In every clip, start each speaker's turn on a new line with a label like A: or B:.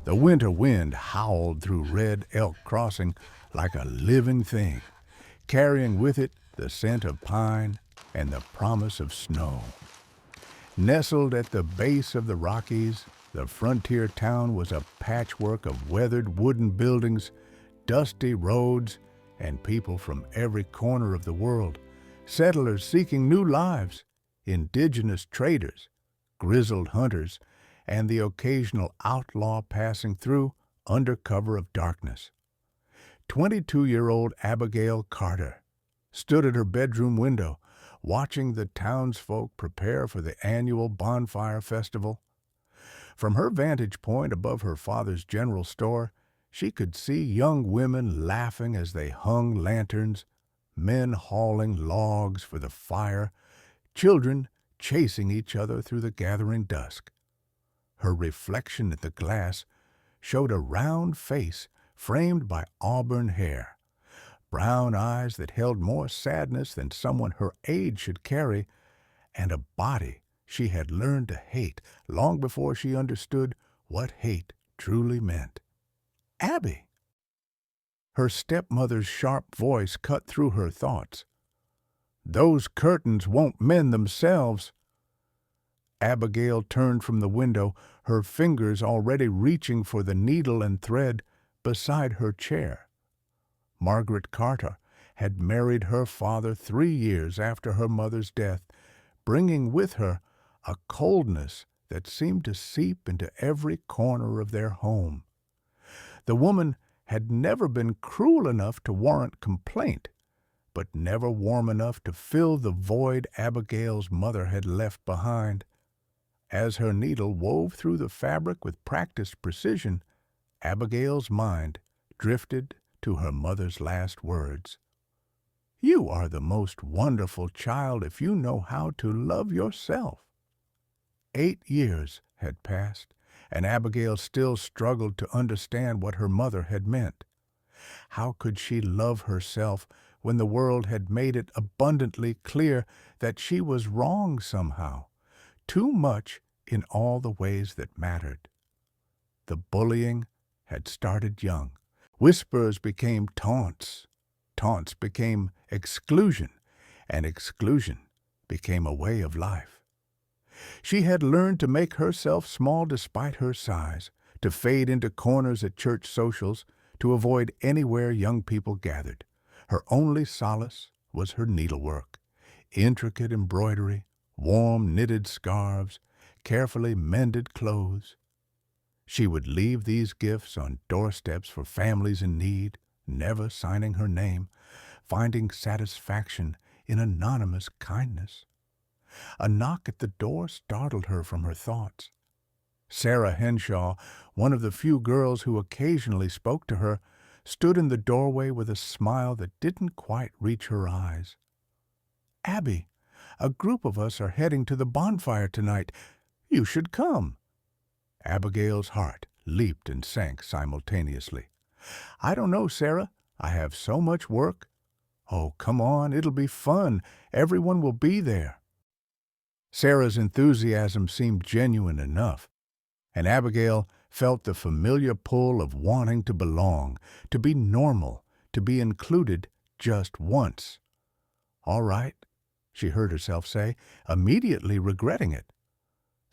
A: The winter wind howled through Red Elk Crossing like a living thing, carrying with it the scent of pine and the promise of snow. Nestled at the base of the Rockies, the frontier town was a patchwork of weathered wooden buildings, dusty roads, and people from every corner of the world, settlers seeking new lives, indigenous traders, grizzled hunters, and the occasional outlaw passing through under cover of darkness. 22-year-old Abigail Carter stood at her bedroom window, watching the townsfolk prepare for the annual bonfire festival. From her vantage point above her father's general store, she could see young women laughing as they hung lanterns, men hauling logs for the fire, children chasing each other through the gathering dusk. Her reflection in the glass showed a round face framed by auburn hair, brown eyes that held more sadness than someone her age should carry, and a body she had learned to hate long before she understood what hate truly meant. Abby! Her stepmother's sharp voice cut through her thoughts. Those curtains won't mend themselves. Abigail turned from the window, her fingers already reaching for the needle and thread beside her chair. Margaret Carter had married her father 3 years after her mother's death, bringing with her a coldness that seemed to seep into every corner of their home. The woman had never been cruel enough to warrant complaint, but never warm enough to fill the void Abigail's mother had left behind. As her needle wove through the fabric with practiced precision, Abigail's mind drifted to her mother's last words. You are the most wonderful child if you know how to love yourself. 8 years had passed, and Abigail still struggled to understand what her mother had meant. How could she love herself when the world had made it abundantly clear that she was wrong somehow, too much in all the ways that mattered? The bullying had started young. Whispers became taunts. Taunts became exclusion, and exclusion became a way of life. She had learned to make herself small despite her size, to fade into corners at church socials, to avoid anywhere young people gathered. Her only solace was her needlework, intricate embroidery, warm knitted scarves, carefully mended clothes. She would leave these gifts on doorsteps for families in need, never signing her name, finding satisfaction in anonymous kindness. A knock at the door startled her from her thoughts. Sarah Henshaw, one of the few girls who occasionally spoke to her, stood in the doorway with a smile that didn't quite reach her eyes. Abby, a group of us are heading to the bonfire tonight. You should come. Abigail's heart leaped and sank simultaneously. I don't know, Sarah. I have so much work. Oh, come on, it'll be fun. Everyone will be there. Sarah's enthusiasm seemed genuine enough, and Abigail felt the familiar pull of wanting to belong, to be normal, to be included just once. All right, she heard herself say, immediately regretting it.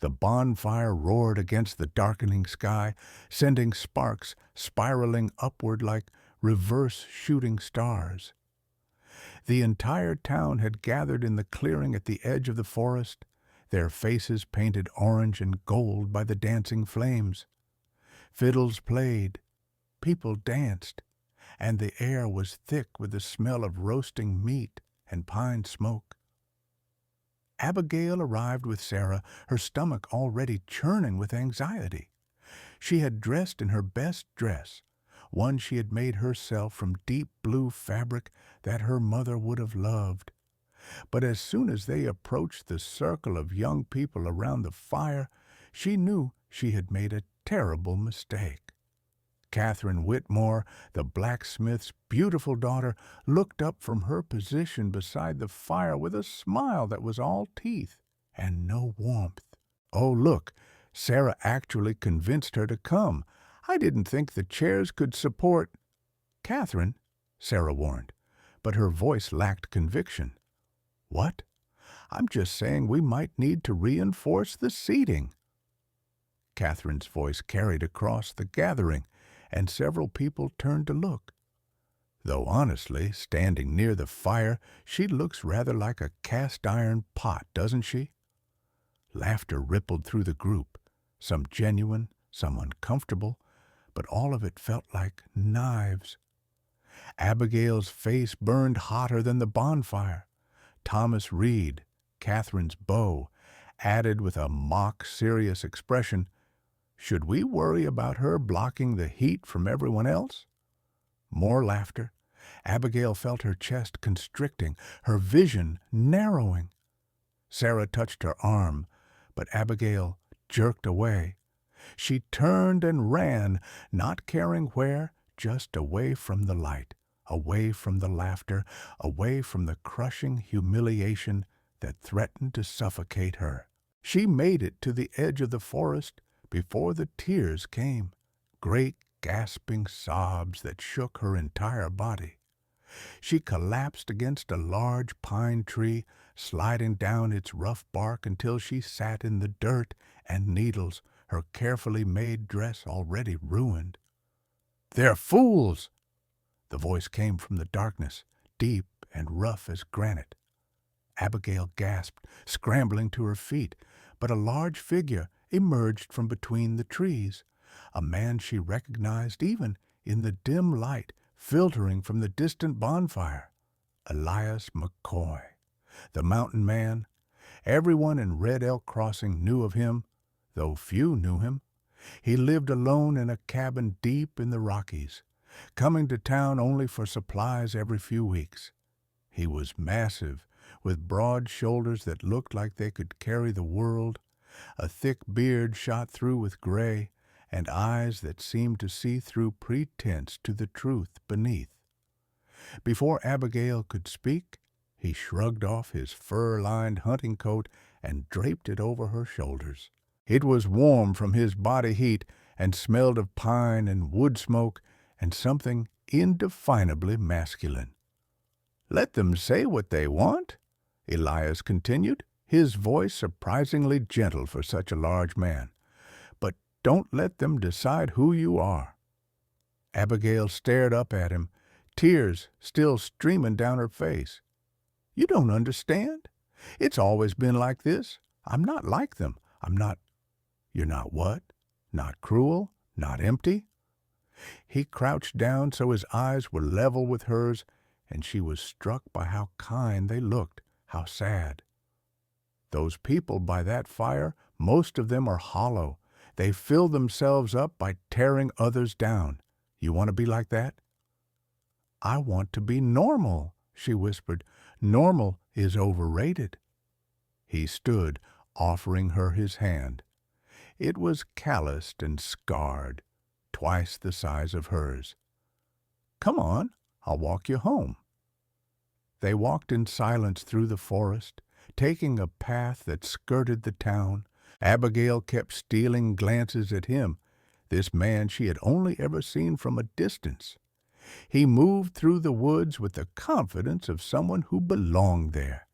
A: The bonfire roared against the darkening sky, sending sparks spiraling upward like reverse shooting stars. The entire town had gathered in the clearing at the edge of the forest, their faces painted orange and gold by the dancing flames. Fiddles played, people danced, and the air was thick with the smell of roasting meat and pine smoke. Abigail arrived with Sarah, her stomach already churning with anxiety. She had dressed in her best dress, one she had made herself from deep blue fabric that her mother would have loved. But as soon as they approached the circle of young people around the fire, she knew she had made a terrible mistake. Catherine Whitmore, the blacksmith's beautiful daughter, looked up from her position beside the fire with a smile that was all teeth and no warmth. Oh, look, Sarah actually convinced her to come. I didn't think the chairs could support—" "Catherine," Sarah warned, but her voice lacked conviction. "What? I'm just saying we might need to reinforce the seating." Catherine's voice carried across the gathering, and several people turned to look. Though honestly, standing near the fire, she looks rather like a cast-iron pot, doesn't she? Laughter rippled through the group, some genuine, some uncomfortable, but all of it felt like knives. Abigail's face burned hotter than the bonfire. Thomas Reed, Catherine's beau, added with a mock-serious expression, "Should we worry about her blocking the heat from everyone else?" More laughter. Abigail felt her chest constricting, her vision narrowing. Sarah touched her arm, but Abigail jerked away. She turned and ran, not caring where, just away from the light, away from the laughter, away from the crushing humiliation that threatened to suffocate her. She made it to the edge of the forest before the tears came, great gasping sobs that shook her entire body. She collapsed against a large pine tree, sliding down its rough bark until she sat in the dirt and needles, her carefully made dress already ruined. "They're fools!" The voice came from the darkness, deep and rough as granite. Abigail gasped, scrambling to her feet, but a large figure emerged from between the trees, a man she recognized even in the dim light filtering from the distant bonfire. Elias McCoy, the mountain man. Everyone in Red Elk Crossing knew of him, though few knew him. He lived alone in a cabin deep in the Rockies, coming to town only for supplies every few weeks. He was massive, with broad shoulders that looked like they could carry the world, a thick beard shot through with gray, and eyes that seemed to see through pretense to the truth beneath. Before Abigail could speak, he shrugged off his fur-lined hunting coat and draped it over her shoulders. It was warm from his body heat and smelled of pine and wood smoke and something indefinably masculine. "Let them say what they want," Elias continued, his voice surprisingly gentle for such a large man. "But don't let them decide who you are." Abigail stared up at him, tears still streaming down her face. "You don't understand. It's always been like this. I'm not like them. I'm not—" "You're not what? Not cruel? Not empty?" He crouched down so his eyes were level with hers, and she was struck by how kind they looked, how sad. "Those people by that fire, most of them are hollow. They fill themselves up by tearing others down. You want to be like that?" "I want to be normal," she whispered. "Normal is overrated." He stood, offering her his hand. It was calloused and scarred, twice the size of hers. "Come on, I'll walk you home." They walked in silence through the forest, taking a path that skirted the town. Abigail kept stealing glances at him, this man she had only ever seen from a distance. He moved through the woods with the confidence of someone who belonged there,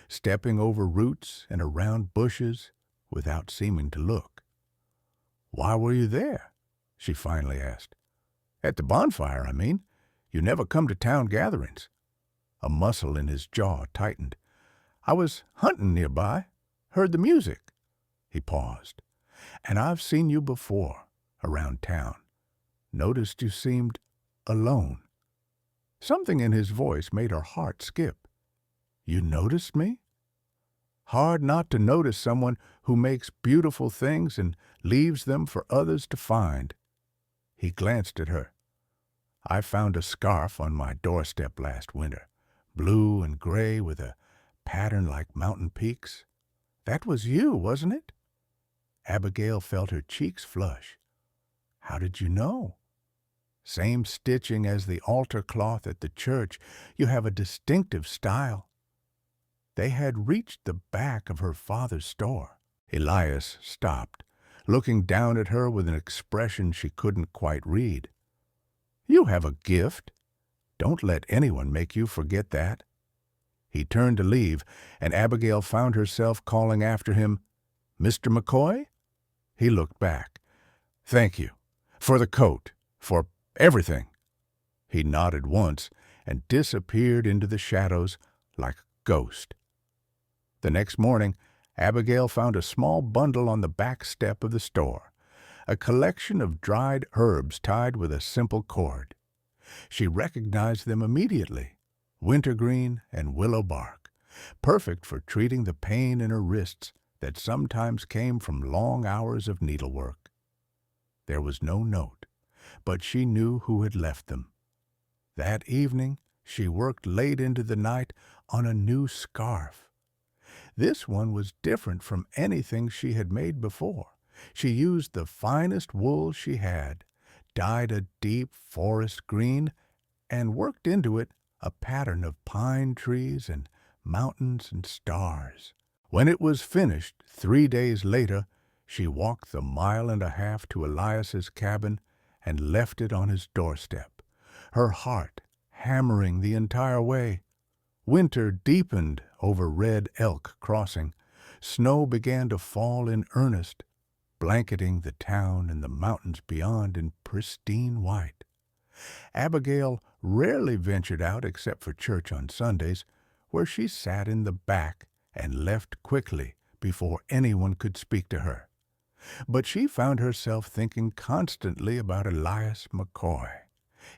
A: stepping over roots and around bushes without seeming to look. "Why were you there?" she finally asked. "At the bonfire, I mean. You never come to town gatherings." A muscle in his jaw tightened. "I was hunting nearby. Heard the music." He paused. "And I've seen you before, around town. Noticed you seemed alone." Something in his voice made her heart skip. "You noticed me?" Hard not to notice someone who makes beautiful things and leaves them for others to find. He glanced at her. "I found a scarf on my doorstep last winter, blue and gray with a pattern like mountain peaks. That was you, wasn't it?" Abigail felt her cheeks flush. "How did you know?" "Same stitching as the altar cloth at the church. You have a distinctive style." They had reached the back of her father's store. Elias stopped, looking down at her with an expression she couldn't quite read. "You have a gift. Don't let anyone make you forget that." He turned to leave, and Abigail found herself calling after him, "Mr. McCoy?" He looked back. "Thank you. For the coat. For everything." He nodded once and disappeared into the shadows like a ghost. The next morning, Abigail found a small bundle on the back step of the store, a collection of dried herbs tied with a simple cord. She recognized them immediately, wintergreen and willow bark, perfect for treating the pain in her wrists that sometimes came from long hours of needlework. There was no note, but she knew who had left them. That evening, she worked late into the night on a new scarf. This one was different from anything she had made before. She used the finest wool she had, dyed a deep forest green, and worked into it a pattern of pine trees and mountains and stars. When it was finished 3 days later, she walked the 1.5 miles to Elias's cabin and left it on his doorstep, her heart hammering the entire way. Winter deepened over Red Elk Crossing. Snow began to fall in earnest, blanketing the town and the mountains beyond in pristine white. Abigail rarely ventured out except for church on Sundays, where she sat in the back and left quickly before anyone could speak to her. But she found herself thinking constantly about Elias McCoy,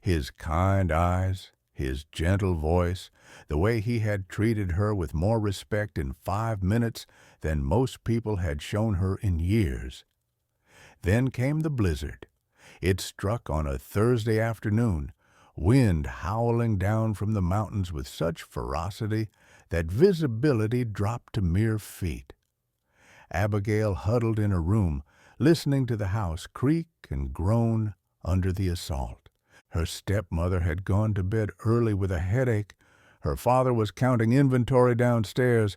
A: his kind eyes, his gentle voice, the way he had treated her with more respect in 5 minutes than most people had shown her in years. Then came the blizzard. It struck on a Thursday afternoon, wind howling down from the mountains with such ferocity that visibility dropped to mere feet. Abigail huddled in her room, listening to the house creak and groan under the assault. Her stepmother had gone to bed early with a headache, her father was counting inventory downstairs,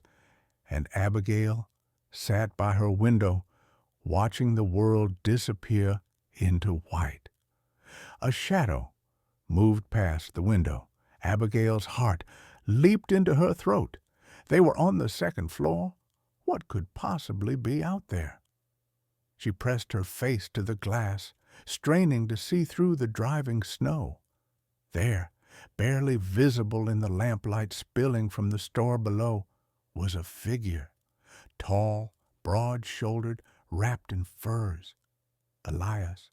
A: and Abigail sat by her window, watching the world disappear into white. A shadow moved past the window. Abigail's heart leaped into her throat. They were on the 2nd floor. What could possibly be out there? She pressed her face to the glass, straining to see through the driving snow. There, barely visible in the lamplight spilling from the store below, was a figure, tall, broad-shouldered, wrapped in furs. Elias.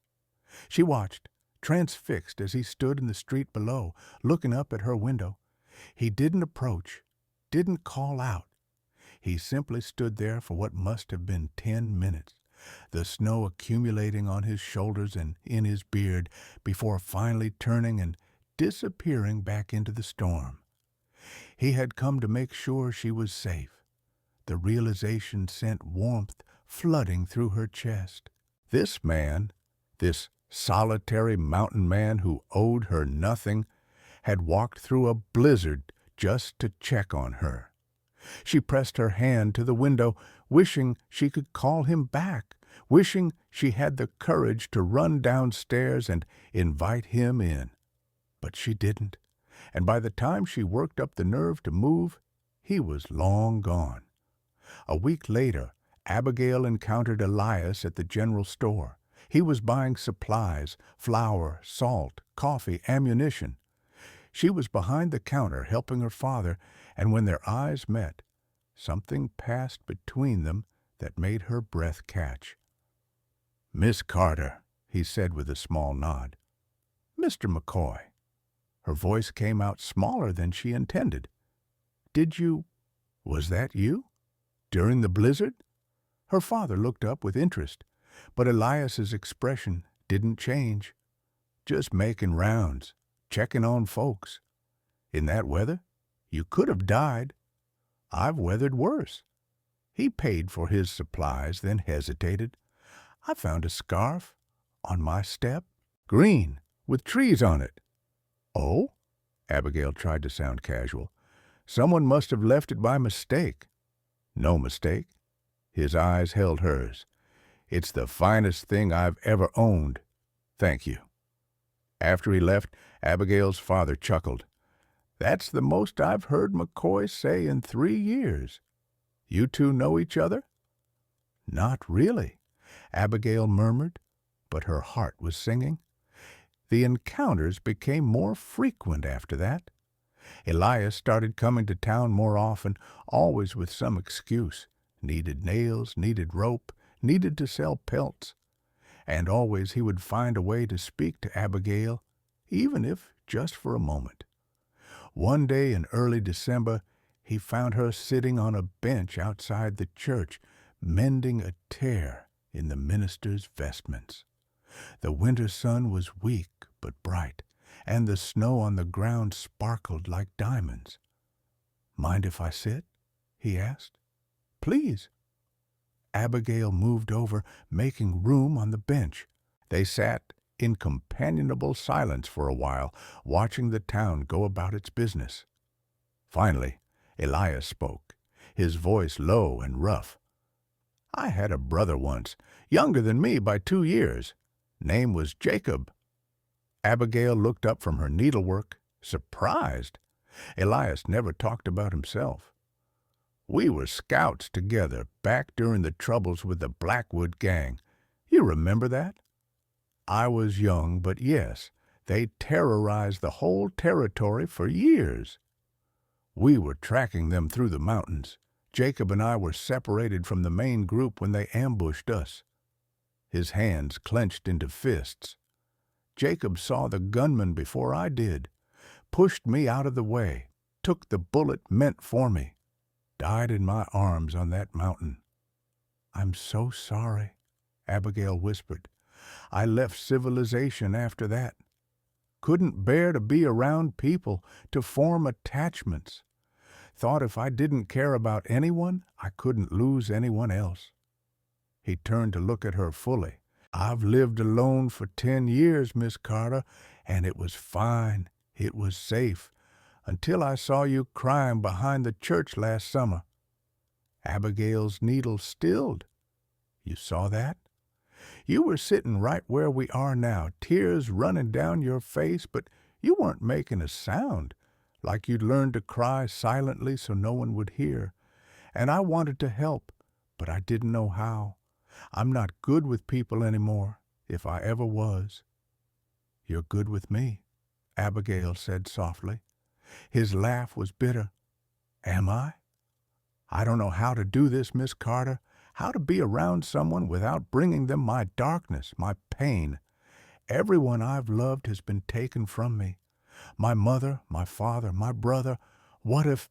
A: She watched, transfixed, as he stood in the street below, looking up at her window. He didn't approach, didn't call out. He simply stood there for what must have been 10 minutes, the snow accumulating on his shoulders and in his beard, before finally turning and disappearing back into the storm. He had come to make sure she was safe. The realization sent warmth flooding through her chest. This man, this solitary mountain man who owed her nothing, had walked through a blizzard just to check on her. She pressed her hand to the window, wishing she could call him back, wishing she had the courage to run downstairs and invite him in. But she didn't, and by the time she worked up the nerve to move, he was long gone. A week later, Abigail encountered Elias at the general store. He was buying supplies, flour, salt, coffee, ammunition. She was behind the counter helping her father, and when their eyes met, something passed between them that made her breath catch. "Miss Carter," he said with a small nod. "Mr. McCoy." Her voice came out smaller than she intended. Was that you? During the blizzard?" Her father looked up with interest, but Elias's expression didn't change. "Just making rounds, checking on folks. In that weather, you could have died. I've weathered worse." He paid for his supplies, then hesitated. "I found a scarf on my step, green, with trees on it." "Oh?" Abigail tried to sound casual. "Someone must have left it by mistake." "No mistake." His eyes held hers. It's the finest thing I've ever owned. Thank you." After he left, Abigail's father chuckled. "That's the most I've heard McCoy say in 3 years. You two know each other?" "Not really," Abigail murmured, but her heart was singing. The encounters became more frequent after that. Elias started coming to town more often, always with some excuse. Needed nails, needed rope, needed to sell pelts. And always he would find a way to speak to Abigail, even if just for a moment. One day in early December, he found her sitting on a bench outside the church, mending a tear in the minister's vestments. The winter sun was weak but bright, and the snow on the ground sparkled like diamonds. "Mind if I sit?" he asked. "Please." Abigail moved over, making room on the bench. They sat in companionable silence for a while, watching the town go about its business. Finally, Elias spoke, his voice low and rough. "I had a brother once, younger than me by 2 years. Name was Jacob." Abigail looked up from her needlework, surprised. Elias never talked about himself. "We were scouts together back during the troubles with the Blackwood gang. You remember that?" "I was young, but yes, they terrorized the whole territory for years. We were tracking them through the mountains. Jacob and I were separated from the main group when they ambushed us." His hands clenched into fists. "Jacob saw the gunman before I did, pushed me out of the way, took the bullet meant for me, died in my arms on that mountain." "I'm so sorry," Abigail whispered. "I left civilization after that. Couldn't bear to be around people, to form attachments. Thought if I didn't care about anyone, I couldn't lose anyone else." He turned to look at her fully. "I've lived alone for 10 years, Miss Carter, and it was fine. It was safe, until I saw you crying behind the church last summer." Abigail's needle stilled. "You saw that? You were sitting right where we are now, tears running down your face, but you weren't making a sound, like you'd learned to cry silently so no one would hear. And I wanted to help, but I didn't know how. I'm not good with people anymore, if I ever was." "You're good with me," Abigail said softly. His laugh was bitter. "Am I? I don't know how to do this, Miss Carter, how to be around someone without bringing them my darkness, my pain. Everyone I've loved has been taken from me. My mother, my father, my brother. What if—"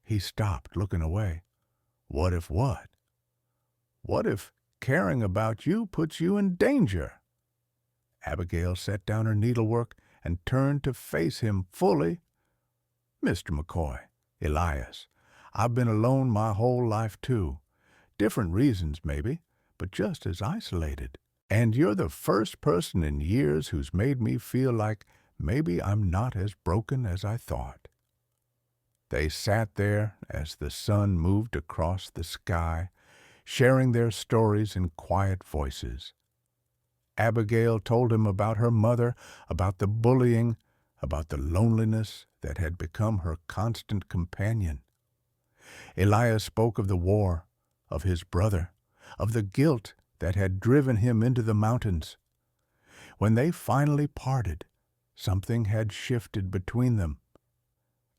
A: He stopped, looking away. "What if what?" "What if caring about you puts you in danger?" Abigail set down her needlework and turned to face him fully. "Mr. McCoy, Elias, I've been alone my whole life, too. Different reasons, maybe, but just as isolated. And you're the first person in years who's made me feel like maybe I'm not as broken as I thought." They sat there as the sun moved across the sky, sharing their stories in quiet voices. Abigail told him about her mother, about the bullying, about the loneliness that had become her constant companion. Elias spoke of the war, of his brother, of the guilt that had driven him into the mountains. When they finally parted, something had shifted between them.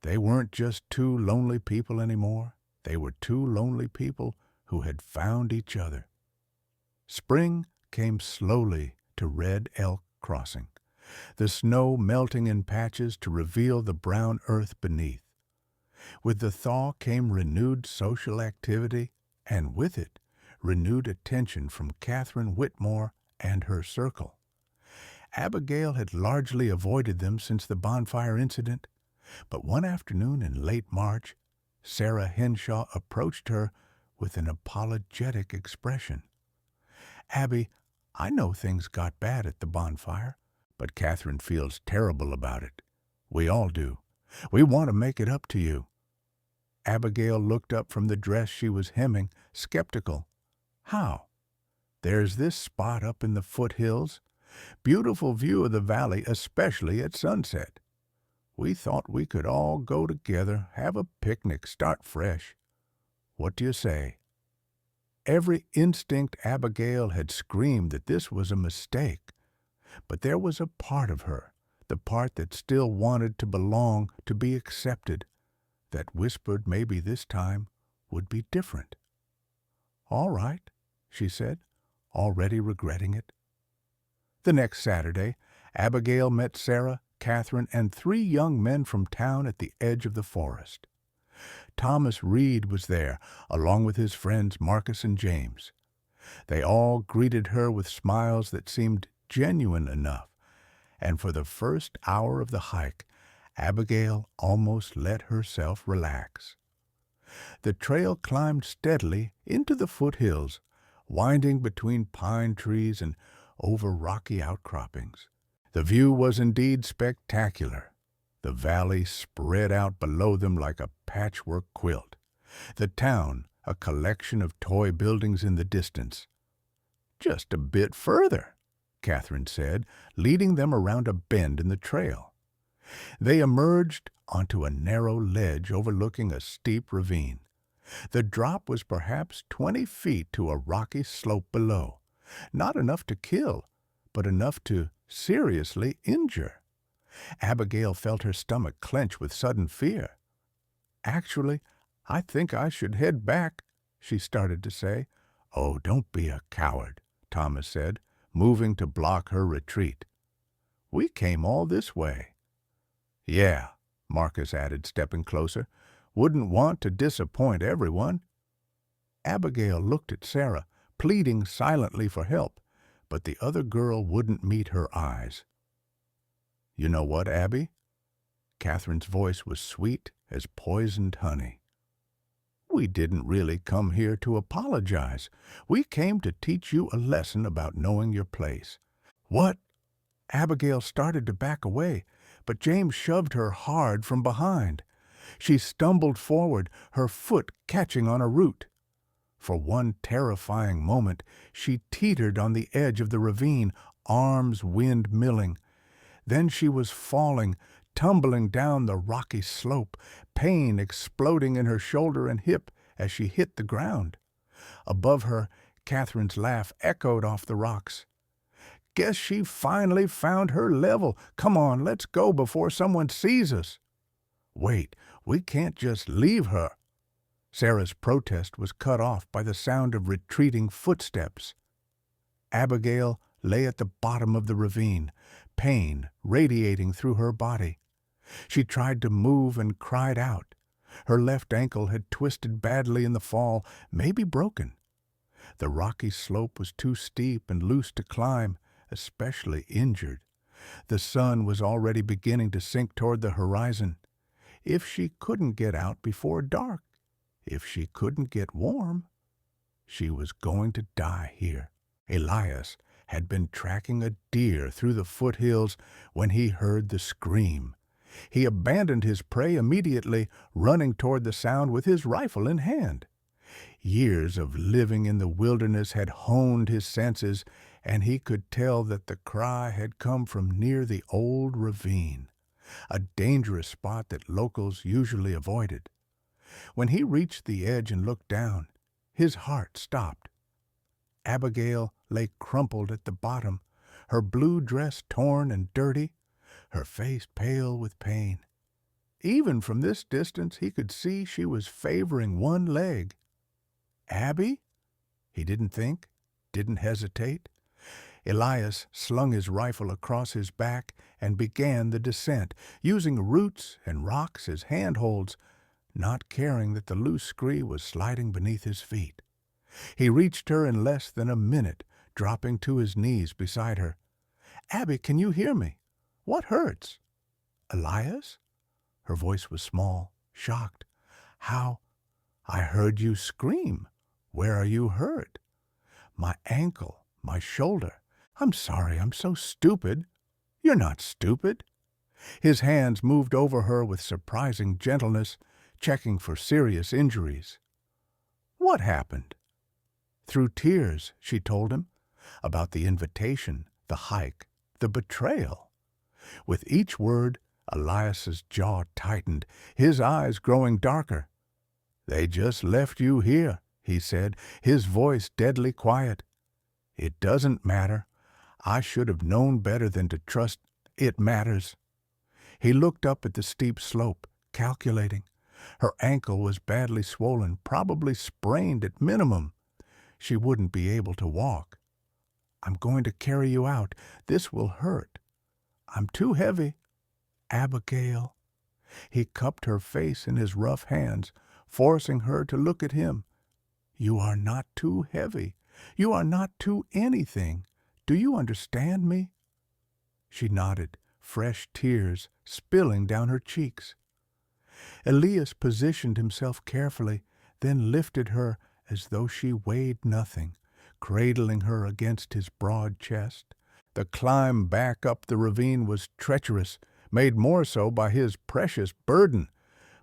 A: They weren't just two lonely people anymore. They were two lonely people who had found each other. Spring came slowly to Red Elk Crossing, the snow melting in patches to reveal the brown earth beneath. With the thaw came renewed social activity, and with it, renewed attention from Catherine Whitmore and her circle. Abigail had largely avoided them since the bonfire incident, but one afternoon in late March, Sarah Henshaw approached her with an apologetic expression. "Abby, I know things got bad at the bonfire, but Catherine feels terrible about it. We all do. We want to make it up to you." Abigail looked up from the dress she was hemming, skeptical. "How?" There's this spot up in the foothills. Beautiful view of the valley, especially at sunset. We thought we could all go together, have a picnic, start fresh. What do you say?" Every instinct Abigail had screamed that this was a mistake, but there was a part of her, the part that still wanted to belong, to be accepted, that whispered maybe this time would be different. "All right," she said, already regretting it. The next Saturday, Abigail met Sarah, Catherine, and 3 young men from town at the edge of the forest. Thomas Reed was there, along with his friends Marcus and James. They all greeted her with smiles that seemed genuine enough, and for the first hour of the hike, Abigail almost let herself relax. The trail climbed steadily into the foothills, winding between pine trees and over rocky outcroppings. The view was indeed spectacular. The valley spread out below them like a patchwork quilt. The town, a collection of toy buildings in the distance. "Just a bit further," Catherine said, leading them around a bend in the trail. They emerged onto a narrow ledge overlooking a steep ravine. The drop was perhaps 20 feet to a rocky slope below. Not enough to kill, but enough to seriously injure. Abigail felt her stomach clench with sudden fear. "Actually, I think I should head back," she started to say. "Oh, don't be a coward," Thomas said, moving to block her retreat. "We came all this way." "Yeah," Marcus added, stepping closer. "Wouldn't want to disappoint everyone." Abigail looked at Sarah, pleading silently for help, but the other girl wouldn't meet her eyes. "You know what, Abby?" Catherine's voice was sweet as poisoned honey. "We didn't really come here to apologize. We came to teach you a lesson about knowing your place." "What?" Abigail started to back away, but James shoved her hard from behind. She stumbled forward, her foot catching on a root. For one terrifying moment, she teetered on the edge of the ravine, arms wind-milling. Then she was falling, tumbling down the rocky slope, pain exploding in her shoulder and hip as she hit the ground. Above her, Catherine's laugh echoed off the rocks. "Guess she finally found her level. Come on, let's go before someone sees us." "Wait, we can't just leave her." Sarah's protest was cut off by the sound of retreating footsteps. Abigail lay at the bottom of the ravine, pain radiating through her body. She tried to move and cried out. Her left ankle had twisted badly in the fall, maybe broken. The rocky slope was too steep and loose to climb, especially injured. The sun was already beginning to sink toward the horizon. If she couldn't get out before dark, if she couldn't get warm, she was going to die here. Elias had been tracking a deer through the foothills when he heard the scream. He abandoned his prey immediately, running toward the sound with his rifle in hand. Years of living in the wilderness had honed his senses, and he could tell that the cry had come from near the old ravine, a dangerous spot that locals usually avoided. When he reached the edge and looked down, his heart stopped. Abigail lay crumpled at the bottom, her blue dress torn and dirty, her face pale with pain. Even from this distance he could see she was favoring one leg. "Abby?" He didn't think, didn't hesitate. Elias slung his rifle across his back and began the descent, using roots and rocks as handholds, not caring that the loose scree was sliding beneath his feet. He reached her in less than a minute, dropping to his knees beside her. "Abby, can you hear me? What hurts?" "Elias?" Her voice was small, shocked. "How? I heard you scream. Where are you hurt?" "My ankle, my shoulder. I'm sorry, I'm so stupid." "You're not stupid." His hands moved over her with surprising gentleness, checking for serious injuries. "What happened?" Through tears, she told him, about the invitation, the hike, the betrayal. With each word, Elias's jaw tightened, his eyes growing darker. "They just left you here," he said, his voice deadly quiet. "It doesn't matter. I should have known better than to trust it matters." He looked up at the steep slope, calculating. Her ankle was badly swollen, probably sprained at minimum. She wouldn't be able to walk. "I'm going to carry you out. This will hurt." "I'm too heavy." "Abigail." He cupped her face in his rough hands, forcing her to look at him. "You are not too heavy. You are not too anything. Do you understand me?" She nodded, fresh tears spilling down her cheeks. Elias positioned himself carefully, then lifted her as though she weighed nothing, cradling her against his broad chest. The climb back up the ravine was treacherous, made more so by his precious burden.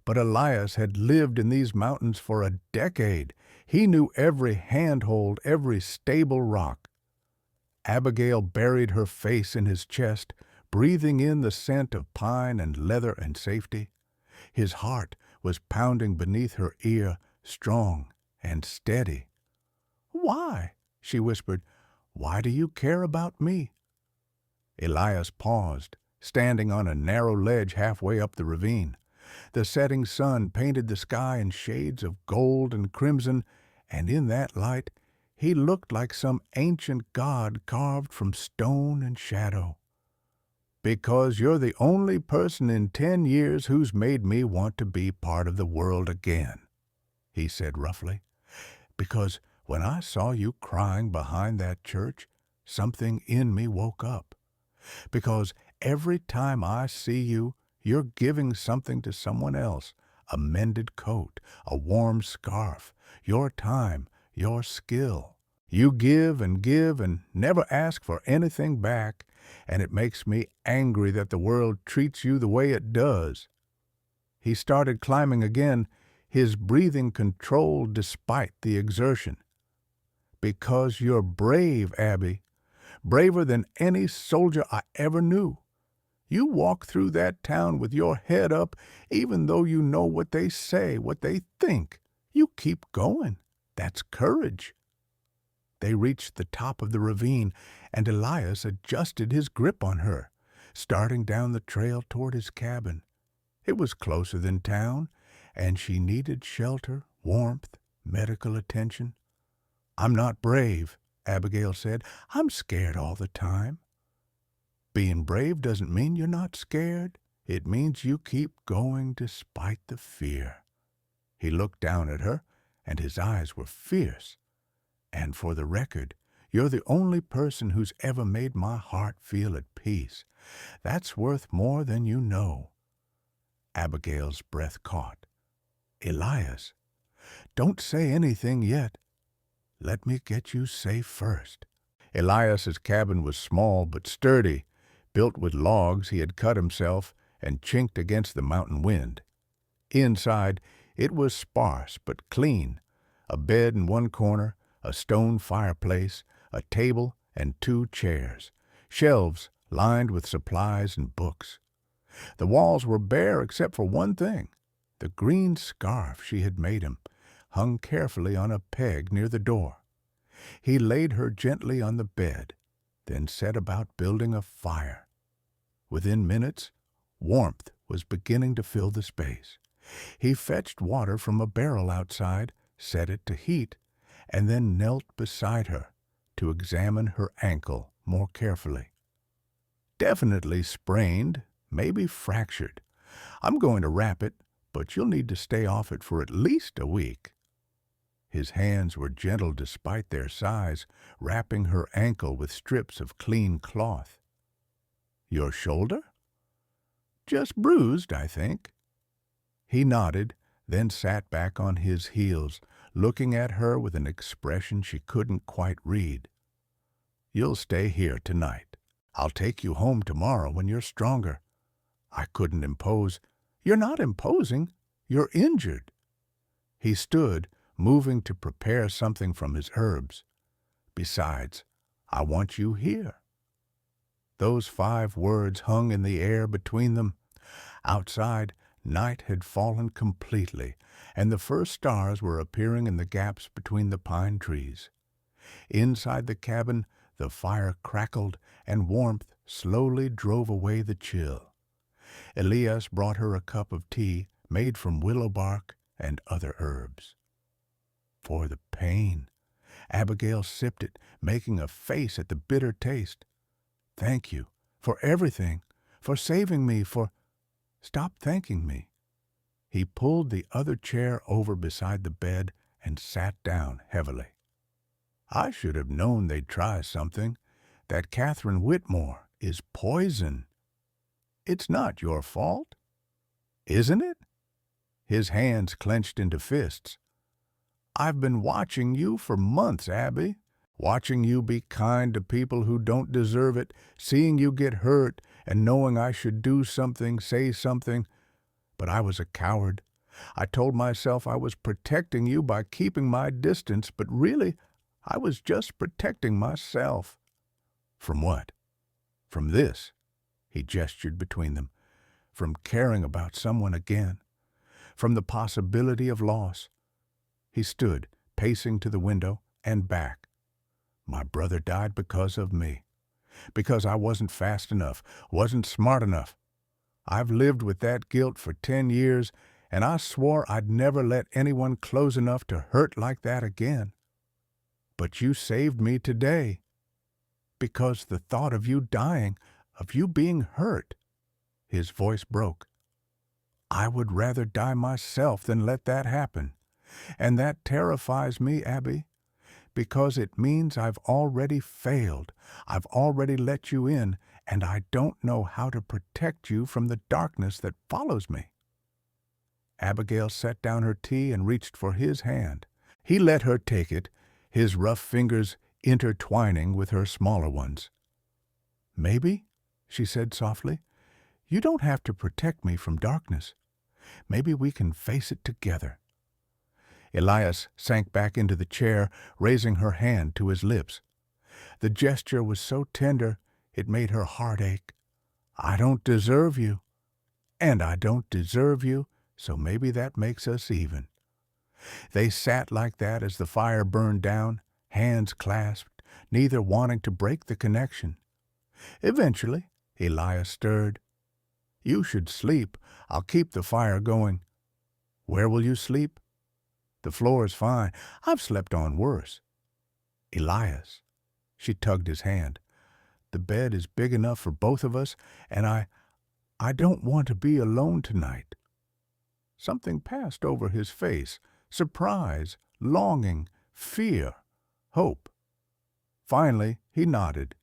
A: But Elias had lived in these mountains for a decade. He knew every handhold, every stable rock. Abigail buried her face in his chest, breathing in the scent of pine and leather and safety. His heart was pounding beneath her ear, strong and steady. "Why?" she whispered. "Why do you care about me?" Elias paused, standing on a narrow ledge halfway up the ravine. The setting sun painted the sky in shades of gold and crimson, and in that light he looked like some ancient god carved from stone and shadow. "Because you're the only person in 10 years who's made me want to be part of the world again," he said roughly. "Because when I saw you crying behind that church, something in me woke up. Because every time I see you, you're giving something to someone else, a mended coat, a warm scarf, your time, your skill. You give and never ask for anything back, and it makes me angry that the world treats you the way it does." He started climbing again, his breathing controlled despite the exertion. "Because you're brave, Abby, braver than any soldier I ever knew. You walk through that town with your head up, even though you know what they say, what they think. You keep going. That's courage." They reached the top of the ravine, and Elias adjusted his grip on her, starting down the trail toward his cabin. It was closer than town, and she needed shelter, warmth, medical attention. "I'm not brave," Abigail said. "I'm scared all the time." "Being brave doesn't mean you're not scared. It means you keep going despite the fear." He looked down at her, and his eyes were fierce. "And for the record, you're the only person who's ever made my heart feel at peace. That's worth more than you know." Abigail's breath caught. "Elias, don't say anything yet. Let me get you safe first." Elias's cabin was small but sturdy, built with logs he had cut himself and chinked against the mountain wind. Inside, it was sparse but clean, a bed in one corner, a stone fireplace, a table, and 2 chairs, shelves lined with supplies and books. The walls were bare except for one thing. The green scarf she had made him hung carefully on a peg near the door. He laid her gently on the bed, then set about building a fire. Within minutes, warmth was beginning to fill the space. He fetched water from a barrel outside, set it to heat, and then knelt beside her to examine her ankle more carefully. "Definitely sprained, maybe fractured. I'm going to wrap it, but you'll need to stay off it for at least a week." His hands were gentle despite their size, wrapping her ankle with strips of clean cloth. "Your shoulder?" "Just bruised, I think." He nodded, then sat back on his heels, looking at her with an expression she couldn't quite read. "You'll stay here tonight. I'll take you home tomorrow when you're stronger. I couldn't impose." "You're not imposing. You're injured." He stood, moving to prepare something from his herbs. "Besides, I want you here." Those 5 words hung in the air between them. Outside, night had fallen completely, and the first stars were appearing in the gaps between the pine trees. Inside the cabin, the fire crackled, and warmth slowly drove away the chill. Elias brought her a cup of tea made from willow bark and other herbs. For the pain. Abigail sipped it, making a face at the bitter taste. "Thank you for everything, for saving me, for—" "Stop thanking me." He pulled the other chair over beside the bed and sat down heavily. "I should have known they'd try something. That Catherine Whitmore is poison. It's not your fault, isn't it?" His hands clenched into fists. "I've been watching you for months, Abby. Watching you be kind to people who don't deserve it, seeing you get hurt, and knowing I should do something, say something. But I was a coward. I told myself I was protecting you by keeping my distance, but really, I was just protecting myself." "From what?" "From this." He gestured between them. "From caring about someone again. From the possibility of loss." He stood, pacing to the window and back. "My brother died because of me. Because I wasn't fast enough, wasn't smart enough. I've lived with that guilt for 10 years, and I swore I'd never let anyone close enough to hurt like that again. But you saved me today. Because the thought of you dying, of you being hurt—" His voice broke. "I would rather die myself than let that happen. And that terrifies me, Abby, because it means I've already failed. I've already let you in, and I don't know how to protect you from the darkness that follows me." Abigail set down her tea and reached for his hand. He let her take it, his rough fingers intertwining with her smaller ones. "Maybe," she said softly, "you don't have to protect me from darkness. Maybe we can face it together." Elias sank back into the chair, raising her hand to his lips. The gesture was so tender it made her heart ache. "I don't deserve you, and I don't deserve you, so maybe that makes us even." They sat like that as the fire burned down, hands clasped, neither wanting to break the connection. Eventually, Elias stirred. "You should sleep. I'll keep the fire going." "Where will you sleep?" "The floor is fine. I've slept on worse." "Elias," she tugged his hand, "the bed is big enough for both of us, and I don't want to be alone tonight." Something passed over his face, surprise, longing, fear, hope. Finally, he nodded.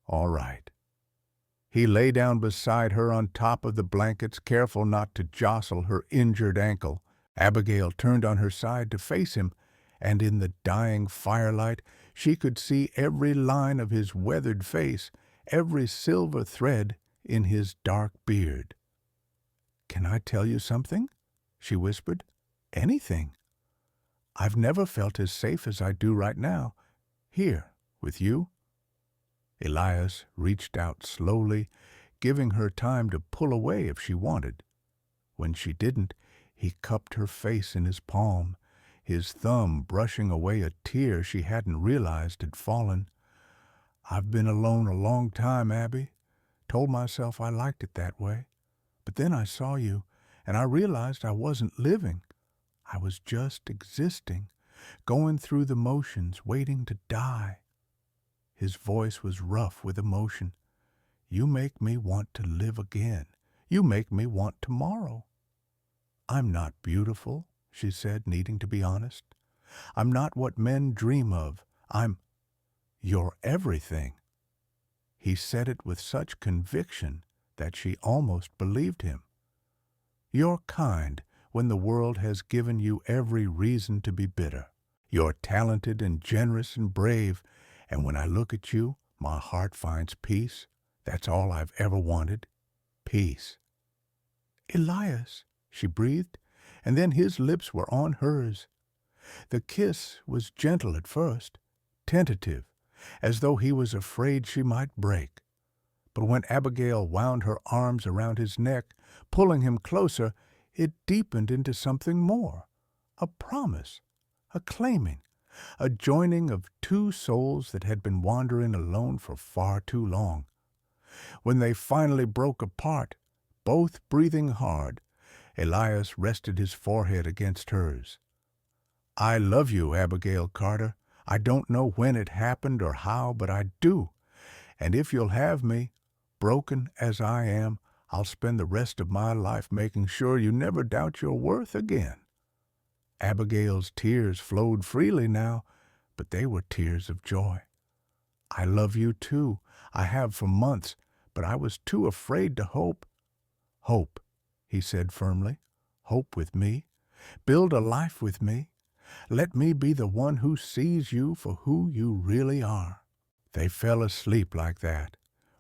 A: "All right." He lay down beside her on top of the blankets, careful not to jostle her injured ankle. Abigail turned on her side to face him, and in the dying firelight she could see every line of his weathered face, every silver thread in his dark beard. "Can I tell you something?" she whispered. "Anything. I've never felt as safe as I do right now, here, with you." Elias reached out slowly, giving her time to pull away if she wanted. When she didn't, he cupped her face in his palm, his thumb brushing away a tear she hadn't realized had fallen. "I've been alone a long time, Abby. Told myself I liked it that way. But then I saw you, and I realized I wasn't living. I was just existing, going through the motions, waiting to die." His voice was rough with emotion. "You make me want to live again. You make me want tomorrow." "I'm not beautiful," she said, needing to be honest. "I'm not what men dream of. You're everything." He said it with such conviction that she almost believed him. "You're kind when the world has given you every reason to be bitter. You're talented and generous and brave, and when I look at you, my heart finds peace. That's all I've ever wanted. Peace." "Elias," she breathed, and then his lips were on hers. The kiss was gentle at first, tentative, as though he was afraid she might break. But when Abigail wound her arms around his neck, pulling him closer, it deepened into something more, a promise, a claiming, a joining of two souls that had been wandering alone for far too long. When they finally broke apart, both breathing hard, Elias rested his forehead against hers. "I love you, Abigail Carter. I don't know when it happened or how, but I do. And if you'll have me, broken as I am, I'll spend the rest of my life making sure you never doubt your worth again." Abigail's tears flowed freely now, but they were tears of joy. "I love you too. I have for months, but I was too afraid to hope." "Hope," he said firmly. "Hope with me. Build a life with me. Let me be the one who sees you for who you really are." They fell asleep like that,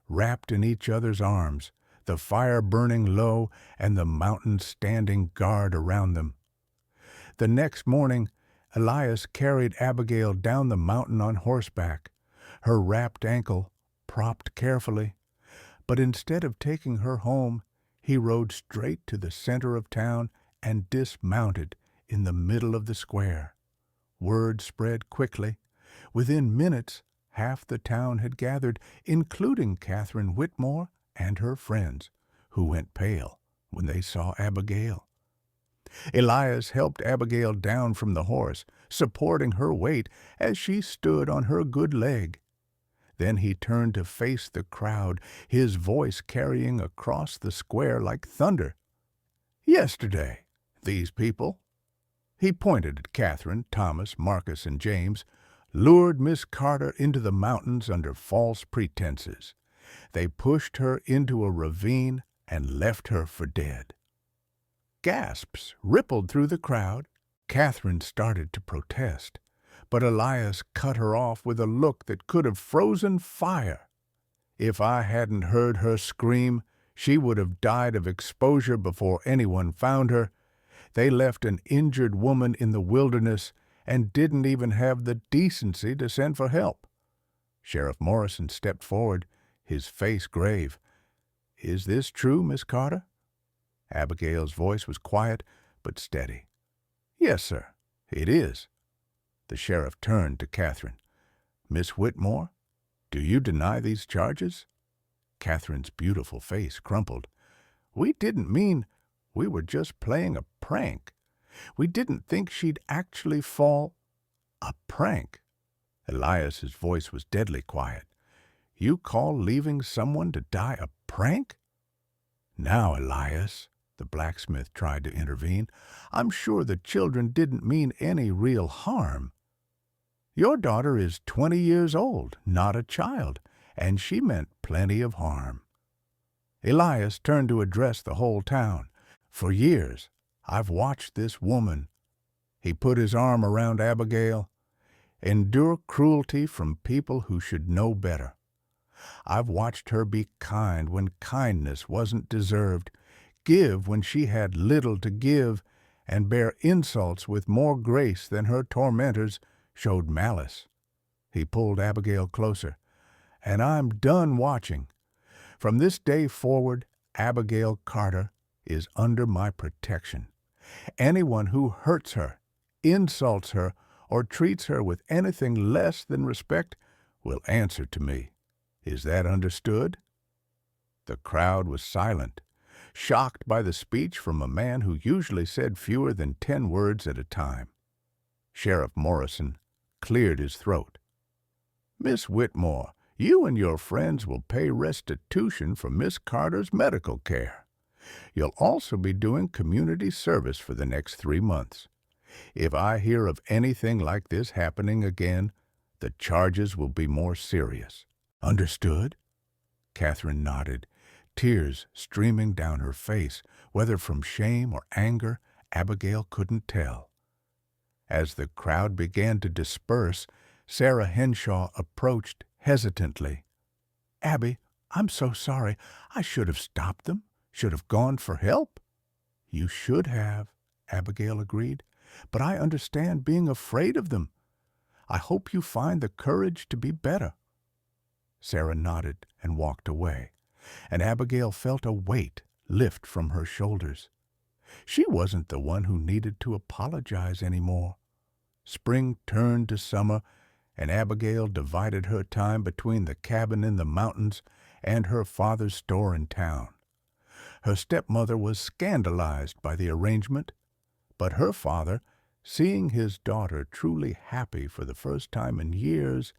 A: wrapped in each other's arms, the fire burning low and the mountains standing guard around them. The next morning, Elias carried Abigail down the mountain on horseback, her wrapped ankle propped carefully. But instead of taking her home, he rode straight to the center of town and dismounted in the middle of the square. Word spread quickly. Within minutes, half the town had gathered, including Catherine Whitmore and her friends, who went pale when they saw Abigail. Elias helped Abigail down from the horse, supporting her weight as she stood on her good leg. Then he turned to face the crowd, his voice carrying across the square like thunder. "Yesterday, these people," he pointed at Catherine, Thomas, Marcus, and James, "lured Miss Carter into the mountains under false pretenses. They pushed her into a ravine and left her for dead." Gasps rippled through the crowd. Catherine started to protest, but Elias cut her off with a look that could have frozen fire. "If I hadn't heard her scream, she would have died of exposure before anyone found her. They left an injured woman in the wilderness and didn't even have the decency to send for help." Sheriff Morrison stepped forward, his face grave. "Is this true, Miss Carter?" Abigail's voice was quiet but steady. "Yes, sir, it is." The sheriff turned to Catherine. "Miss Whitmore, do you deny these charges?" Catherine's beautiful face crumpled. "We didn't mean. We were just playing a prank. We didn't think she'd actually fall." "A prank?" Elias's voice was deadly quiet. "You call leaving someone to die a prank?" "Now, Elias," the blacksmith tried to intervene, "I'm sure the children didn't mean any real harm. Your daughter is 20 years old, not a child, and she meant plenty of harm." Elias turned to address the whole town. "For years, I've watched this woman," he put his arm around Abigail, "endure cruelty from people who should know better. I've watched her be kind when kindness wasn't deserved, give when she had little to give, and bear insults with more grace than her tormentors showed malice." He pulled Abigail closer. "And I'm done watching. From this day forward, Abigail Carter is under my protection. Anyone who hurts her, insults her, or treats her with anything less than respect will answer to me. Is that understood?" The crowd was silent, shocked by the speech from a man who usually said fewer than 10 words at a time. Sheriff Morrison cleared his throat. "Miss Whitmore, you and your friends will pay restitution for Miss Carter's medical care. You'll also be doing community service for the next 3 months. If I hear of anything like this happening again, the charges will be more serious. Understood?" Catherine nodded, tears streaming down her face, whether from shame or anger, Abigail couldn't tell. As the crowd began to disperse, Sarah Henshaw approached hesitantly. "Abby, I'm so sorry. I should have stopped them, should have gone for help." "You should have," Abigail agreed, "but I understand being afraid of them. I hope you find the courage to be better." Sarah nodded and walked away, and Abigail felt a weight lift from her shoulders. She wasn't the one who needed to apologize anymore. Spring turned to summer, and Abigail divided her time between the cabin in the mountains and her father's store in town. Her stepmother was scandalized by the arrangement, but her father, seeing his daughter truly happy for the first time in years,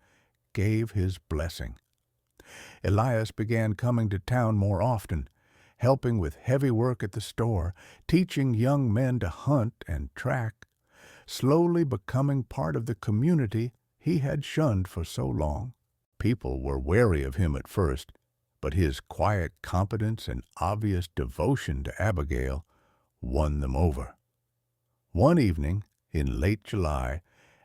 A: gave his blessing. Elias began coming to town more often, helping with heavy work at the store, teaching young men to hunt and track, slowly becoming part of the community he had shunned for so long. People were wary of him at first, but his quiet competence and obvious devotion to Abigail won them over. One evening, in late July,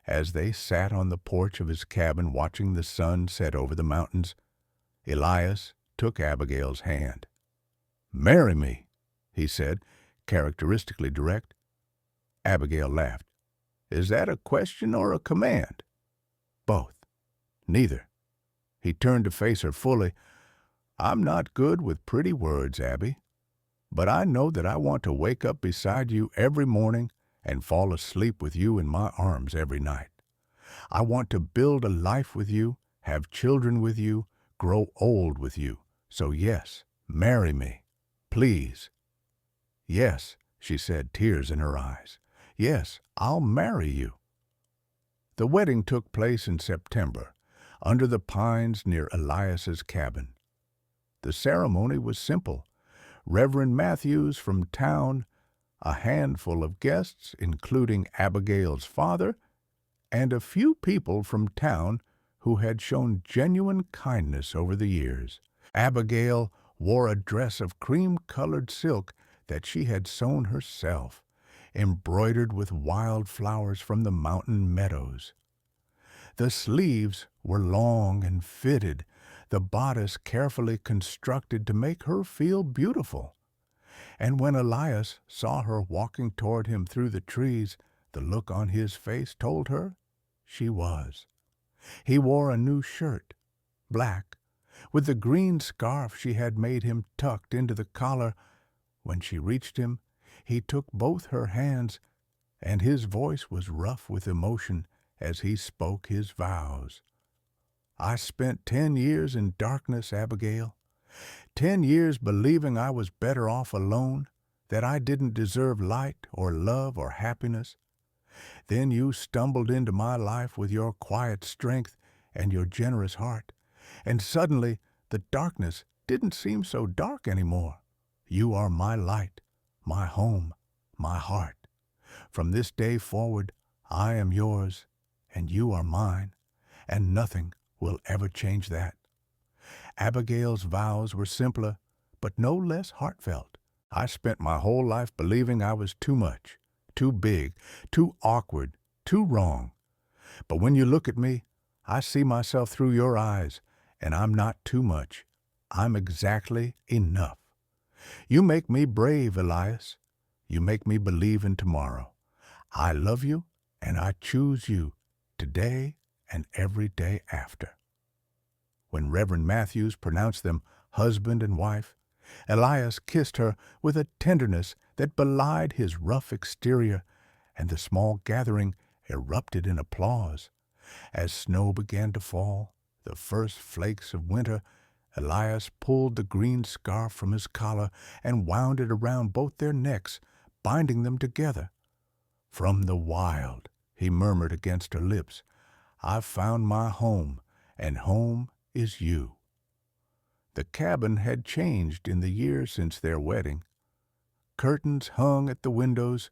A: as they sat on the porch of his cabin watching the sun set over the mountains, Elias took Abigail's hand. "Marry me," he said, characteristically direct. Abigail laughed. "Is that a question or a command?" "Both. Neither." He turned to face her fully. "I'm not good with pretty words, Abby, but I know that I want to wake up beside you every morning and fall asleep with you in my arms every night. I want to build a life with you, have children with you, grow old with you. So yes, marry me, please." "Yes," she said, tears in her eyes. "Yes, I'll marry you." The wedding took place in September, under the pines near Elias's cabin. The ceremony was simple. Reverend Matthews from town, a handful of guests, including Abigail's father, and a few people from town who had shown genuine kindness over the years. Abigail wore a dress of cream-colored silk that she had sewn herself, embroidered with wild flowers from the mountain meadows. The sleeves were long and fitted, the bodice carefully constructed to make her feel beautiful. And when Elias saw her walking toward him through the trees, the look on his face told her she was. He wore a new shirt, black, with the green scarf she had made him tucked into the collar. When she reached him, he took both her hands, and his voice was rough with emotion as he spoke his vows. "I spent 10 years in darkness, Abigail, 10 years believing I was better off alone, that I didn't deserve light or love or happiness. Then you stumbled into my life with your quiet strength and your generous heart, and suddenly the darkness didn't seem so dark anymore. You are my light, my home, my heart. From this day forward, I am yours, and you are mine, and nothing will ever change that." Abigail's vows were simpler, but no less heartfelt. "I spent my whole life believing I was too much, too big, too awkward, too wrong. But when you look at me, I see myself through your eyes, and I'm not too much. I'm exactly enough. You make me brave, Elias. You make me believe in tomorrow. I love you, and I choose you today and every day after." When Reverend Matthews pronounced them husband and wife, Elias kissed her with a tenderness that belied his rough exterior, and the small gathering erupted in applause. As snow began to fall, the first flakes of winter, Elias pulled the green scarf from his collar and wound it around both their necks, binding them together. "From the wild," he murmured against her lips, "I've found my home, and home is you." The cabin had changed in the years since their wedding. Curtains hung at the windows,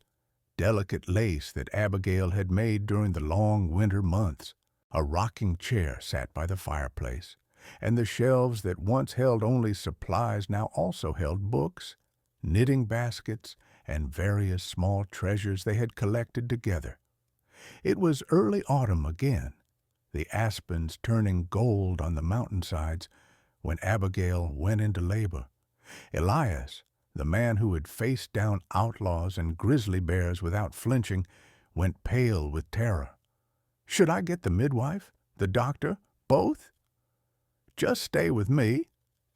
A: delicate lace that Abigail had made during the long winter months. A rocking chair sat by the fireplace, and the shelves that once held only supplies now also held books, knitting baskets, and various small treasures they had collected together. It was early autumn again, the aspens turning gold on the mountainsides, when Abigail went into labor. Elias, the man who had faced down outlaws and grizzly bears without flinching, went pale with terror. Should I get the midwife, the doctor, both? Just stay with me,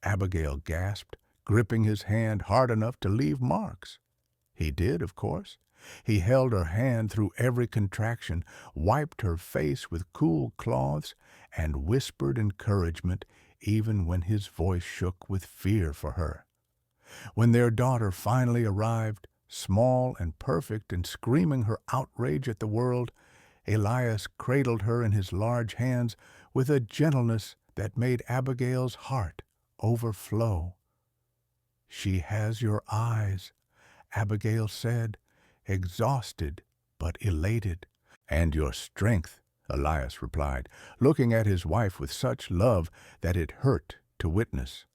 A: Abigail gasped, gripping his hand hard enough to leave marks. He did, of course. He held her hand through every contraction, wiped her face with cool cloths, and whispered encouragement even when his voice shook with fear for her. When their daughter finally arrived, small and perfect and screaming her outrage at the world, Elias cradled her in his large hands with a gentleness that made Abigail's heart overflow. "She has your eyes," Abigail said, exhausted but elated. "And your strength," Elias replied, looking at his wife with such love that it hurt to witness.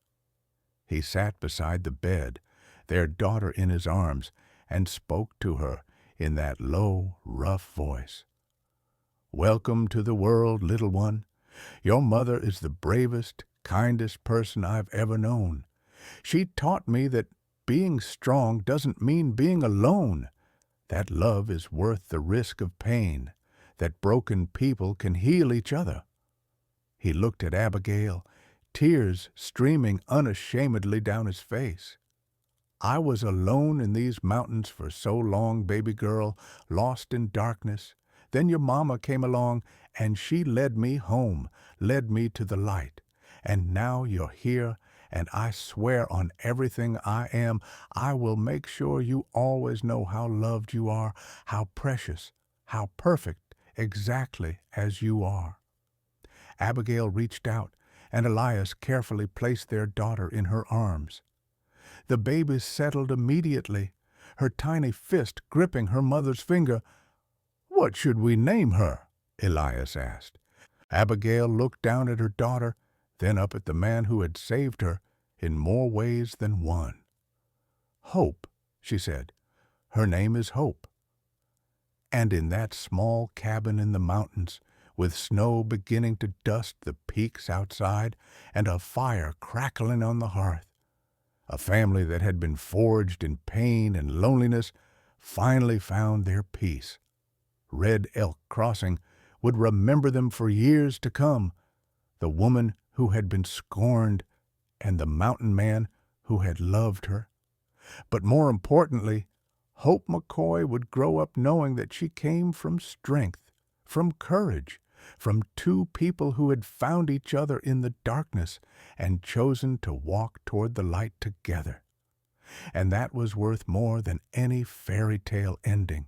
A: He sat beside the bed, their daughter in his arms, and spoke to her in that low, rough voice. "Welcome to the world, little one. Your mother is the bravest, kindest person I've ever known. She taught me that being strong doesn't mean being alone, that love is worth the risk of pain, that broken people can heal each other." He looked at Abigail, tears streaming unashamedly down his face. "I was alone in these mountains for so long, baby girl, lost in darkness. Then your mama came along, and she led me home, led me to the light. And now you're here, and I swear on everything I am, I will make sure you always know how loved you are, how precious, how perfect, exactly as you are." Abigail reached out, and Elias carefully placed their daughter in her arms. The baby settled immediately, her tiny fist gripping her mother's finger. "What should we name her?" Elias asked. Abigail looked down at her daughter, then up at the man who had saved her in more ways than one. "Hope," she said. "Her name is Hope." And in that small cabin in the mountains, with snow beginning to dust the peaks outside and a fire crackling on the hearth, a family that had been forged in pain and loneliness finally found their peace. Red Elk Crossing would remember them for years to come, the woman who had been scorned and the mountain man who had loved her. But more importantly, Hope McCoy would grow up knowing that she came from strength, from courage, from two people who had found each other in the darkness and chosen to walk toward the light together. And that was worth more than any fairy tale ending,